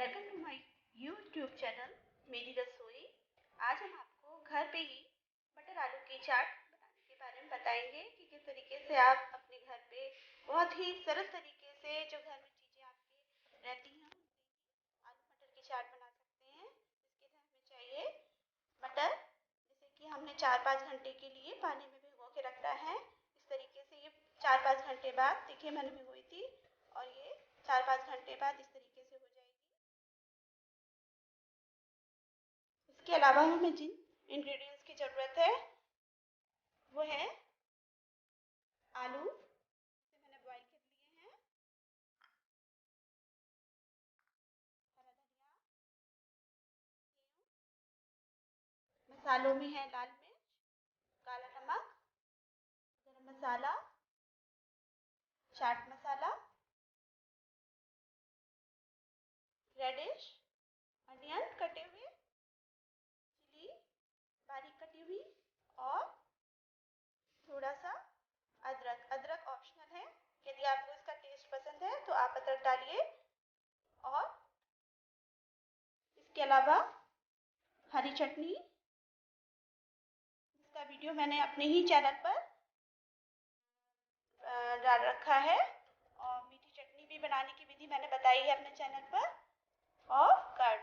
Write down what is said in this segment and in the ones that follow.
Welcome to my YouTube channel Meri Rasoi. आज हम आपको घर पे ही मटर आलू की चाट बनाने के बारे में बताएंगे कि किस तरीके से आप अपने घर पे बहुत ही सरल तरीके से जो घर में चीज़ें आपकी रहती हैं आलू मटर की चाट बना सकते हैं। इसके लिए हमें चाहिए मटर, जैसे कि हमने 4-5 घंटे के लिए पानी में भिगो के रखना है। इस तरीके से ये 4-5 घंटे बाद देखिए मैंने भिगोई थी और ये 4-5 घंटे बाद इस तरीके से हो जाएगी। इसके अलावा हमें जिन इंग्रेडिएंट्स की ज़रूरत है वो है आलू, इसे मैंने बॉईल कर लिए हैं, हरा धनिया, मसालों में है लाल मिर्च, काला नमक, गरम मसाला, चाट मसाला, रेडिश, अनियन कटे हुए, चिली बारीक कटी हुई और थोड़ा सा अदरक। अदरक ऑप्शनल है, यदि आपको इसका टेस्ट पसंद है तो आप अदरक डालिए। और इसके अलावा हरी चटनी, इसका वीडियो मैंने अपने ही चैनल पर डाल रखा है और मीठी चटनी भी बनाने की विधि मैंने बताई है अपने चैनल पर। और कर्ड,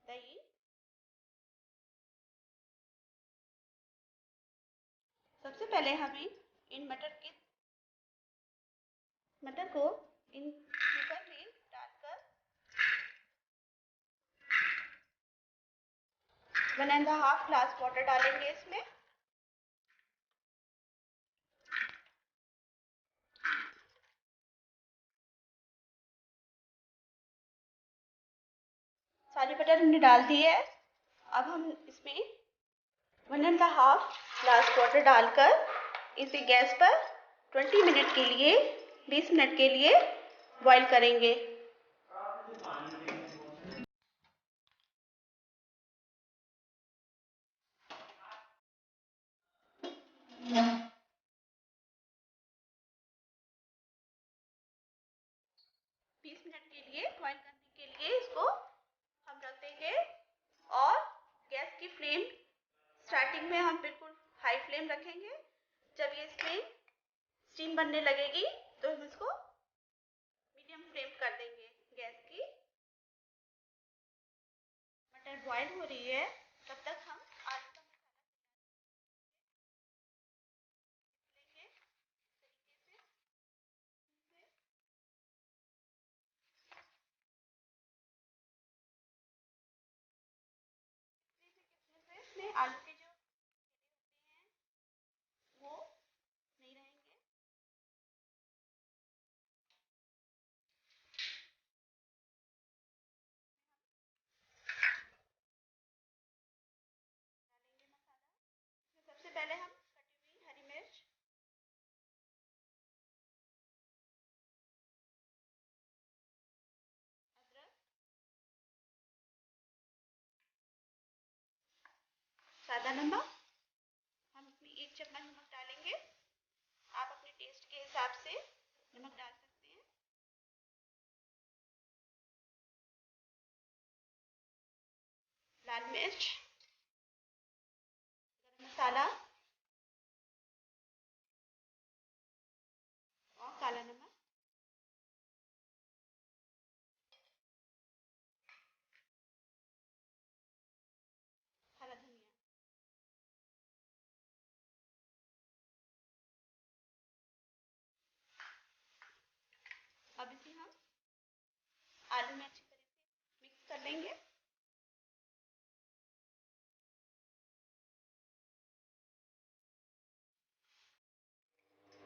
दही। सबसे पहले हमें इन मटर को इन कुकर में डालकर 1.5 ग्लास वाटर डालेंगे इसमें। सारी मटर हमने डाल दी है। अब हम इसमें 1.5 ग्लास वाटर डालकर इसे गैस पर 20 मिनट के लिए 20 मिनट के लिए बॉईल करेंगे। बीस मिनट के लिए बॉईल करने के लिए इसको हम रख देंगे और गैस की फ्लेम स्टार्टिंग में हम बिल्कुल हाई फ्लेम रखेंगे। जब ये इसमें स्टीम बनने लगेगी तो हम इसको मीडियम फ्लेम कर देंगे गैस की। मटर बॉईल हो रही है तब तक हम आलू का मसाला लेंगे तरीके से इसमें आलू के जो होते हैं वो नहीं रहेंगे। डालेंगे मसाला। सबसे पहले हम कटी हुई हरी मिर्च, अदरक, सादा नमक, हम इसमें 1 चम्मच नमक डालेंगे। आप अपने टेस्ट के हिसाब से नमक डाल सकते हैं। लाल मिर्च, गरम मसाला और काला नमक, हरा धनिया। अब इसे हम आलू में अच्छी तरह से मिक्स कर लेंगे।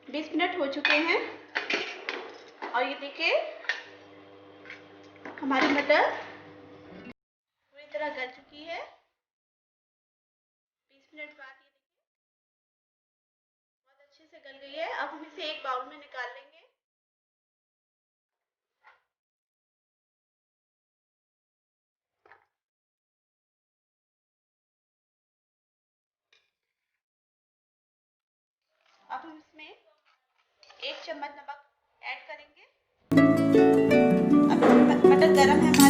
20 मिनट हो चुके हैं और ये देखिए हमारी मटर पूरी तरह गल चुकी है। 20 मिनट बाद ये देखिए बहुत अच्छे से गल गई है। अब हम इसे एक बाउल में निकाल लेंगे। अब हम इसमें 1 चम्मच नमक ऐड करेंगे। अब मटर गरम है।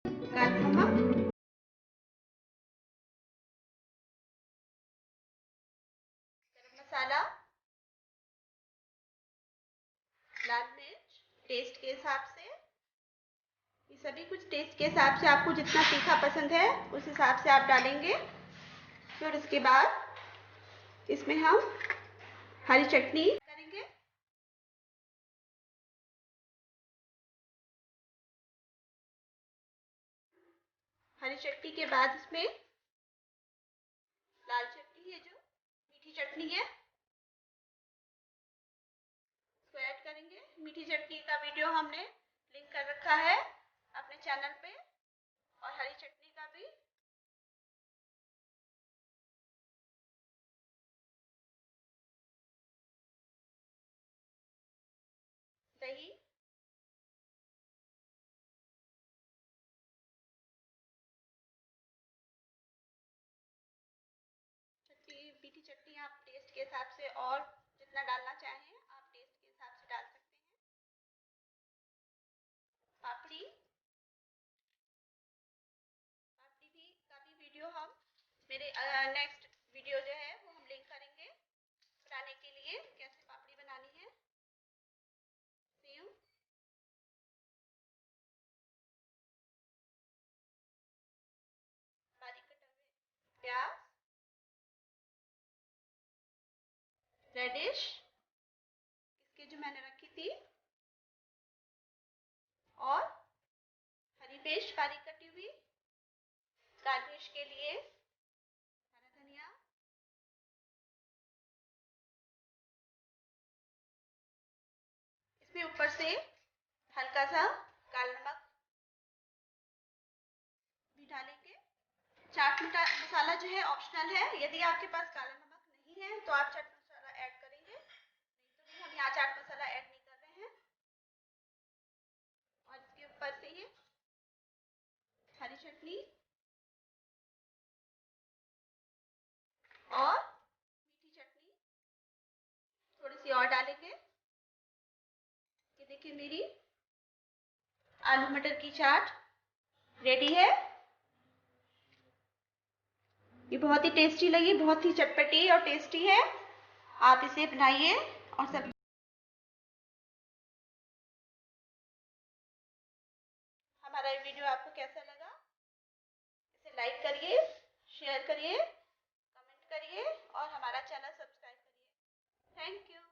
काला नमक, गरम मसाला, लाल मिर्च टेस्ट के हिसाब से। ये सभी कुछ टेस्ट के हिसाब से, आपको जितना तीखा पसंद है उस हिसाब से आप डालेंगे। फिर उसके बाद इसमें हम हरी चटनी करेंगे। हरी चटनी के बाद इसमें लाल चटनी है, जो मीठी चटनी है, उसको ऐड करेंगे। मीठी चटनी का वीडियो हमने लिंक कर रखा है अपने चैनल पे, और हरी चटनी का भी। दही, चटनी, मीठी चटनी आप टेस्ट के हिसाब से और जितना डालना चाहें आप टेस्ट के हिसाब से डाल सकते हैं। पापड़ी, पापड़ी भी का भी वीडियो हम मेरे नेक्स्ट वीडियो जो है वो हम लिंक करेंगे बनाने के लिए, कैसे पापड़ी बनानी है। सेव, बारीक कटे हुए प्याज, रेडिश इसके जो मैंने रखी थी, और हरी पेस्ट बारीक कटी हुई। गार्निश के लिए हरा धनिया, इसमें ऊपर से हल्का सा काला नमक भी डालेंगे। चाट मसाला जो है ऑप्शनल है, यदि आपके पास काला नमक नहीं है तो आप चाट मसाला ऐड करेंगे, नहीं तो भी हम यहाँ चाट मसाला ऐड नहीं कर रहे हैं। और इसके ऊपर से ये हरी चटनी और मीठी चटनी थोड़ी सी और डालेंगे। ये देखिए मेरी आलू मटर की चाट रेडी है। ये बहुत ही टेस्टी लगी, बहुत ही चटपटी और टेस्टी है। आप इसे बनाइए। और सब हमारा ये वीडियो आपको कैसा लगा, इसे लाइक करिए, शेयर करिए, कमेंट करिए और हमारा चैनल सब्सक्राइब करिए। Thank you.